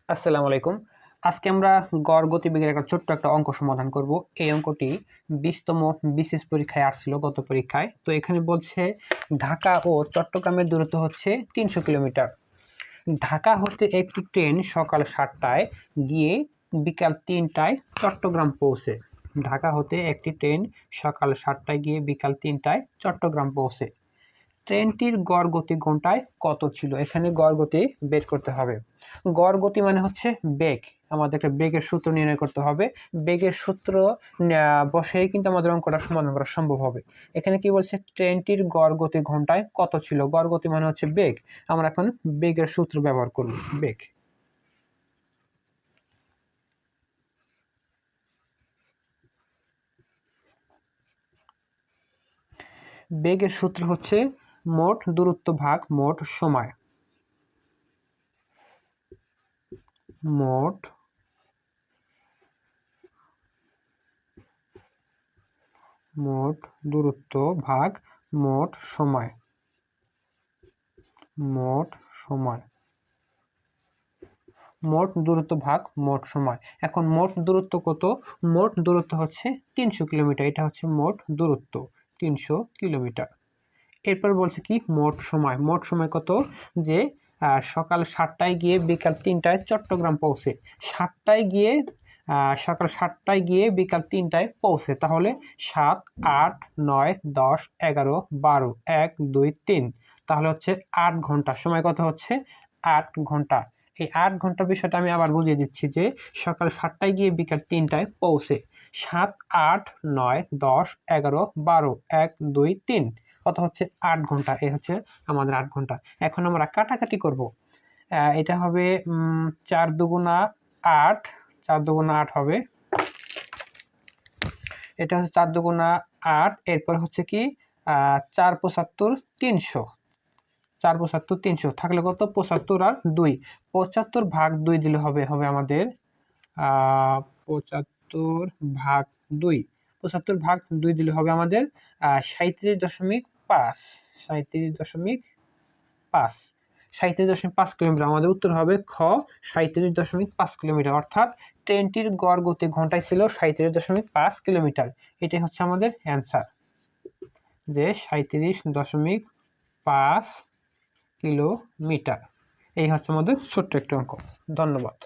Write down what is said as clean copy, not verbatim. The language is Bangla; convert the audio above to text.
আসসালামু আলাইকুম। আজকে আমরা গড় গতিবেগের ছোট্ট একটা অঙ্ক সমাধান করব। এই অঙ্কটি 20তম বিসিএস পরীক্ষায় আসছিল, গত পরীক্ষায়। তো এখানে বলছে ঢাকা ও চট্টগ্রামের দূরত্ব হচ্ছে 300 কিলোমিটার। ঢাকা হতে একটি ট্রেন সকাল 7টায় গিয়ে বিকাল 3টায় চট্টগ্রাম পৌঁছে। ঢাকা হতে একটি ট্রেন সকাল 7টায় গিয়ে বিকাল 3টায় চট্টগ্রাম পৌঁছে। ট্রেনটির গড় গতি ঘন্টায় কত ছিল? এখানে গড় গতি বের করতে হবে। গড় গতি মানে হচ্ছে বেগ। আমাদের একটা বেগের সূত্র নির্ণয় করতে হবে। বেগের সূত্র বসেই কিন্তু আমাদের অঙ্কটা সমাধান করা সম্ভব হবে। এখানে কি বলছে? ট্রেনটির গড় গতি ঘন্টায় কত ছিল? গড় গতি মানে হচ্ছে বেগ। আমরা এখন বেগের সূত্র ব্যবহার করব। বেগ, বেগের সূত্র হচ্ছে মোট দূরত্ব ভাগ মোট সময়। মোট মোট দূরত্ব ভাগ মোট সময়। মোট সময়, মোট দূরত্ব ভাগ মোট সময়। এখন মোট দূরত্ব কত? মোট দূরত্ব হচ্ছে 300 কিলোমিটার। এটা হচ্ছে মোট দূরত্ব, 300 কিলোমিটার। এরপর বলছে কি মোট সময়। মোট সময় কত? যে সকাল 7টায় গিয়ে বিকাল 3টায় চট্টগ্রাম পৌঁছে। সকাল 7টায় গিয়ে বিকাল 3টায় পৌঁছে। তাহলে 7, 8, 9, 10, 11, 12, 1, 2, 3, তাহলে হচ্ছে 8 ঘন্টা। সময় কত হচ্ছে? 8 ঘন্টা। এই 8 ঘন্টার বিষয়টা আমি আবার বুঝিয়ে দিচ্ছি যে সকাল 7টায় গিয়ে বিকাল 3টায় পৌঁছে। 7, 8, 9, 10, 11, 12, 1, 2, 3, কত হচ্ছে? 8 ঘন্টা। এই হচ্ছে আমাদের 8 ঘন্টা। এখন আমরা কাটাকাটি করব। এটা হবে 4 দুগুণা 8, 4 দুগুণা 8 হবে। এটা হচ্ছে 4 দুগুণা 8। এরপর হচ্ছে কি 4 75 300। 4 75 300 থাকলে কত? 75 আর 2। 75 ভাগ 2 দিলে হবে আমাদের 75 ভাগ 2। 75 ভাগ 2 দিলে হবে আমাদের 37.5। 37.5, 37.5 কিলোমিটার। আমাদের উত্তর হবে খ, 37.5 কিলোমিটার। অর্থাৎ ট্রেনটির গড় গতি ঘন্টায় ছিল 37.5 কিলোমিটার। এটাই হচ্ছে আমাদের অ্যান্সার, যে 37.5 কিলোমিটার। এই হচ্ছে আমাদের ছোট্ট একটা অঙ্ক। ধন্যবাদ।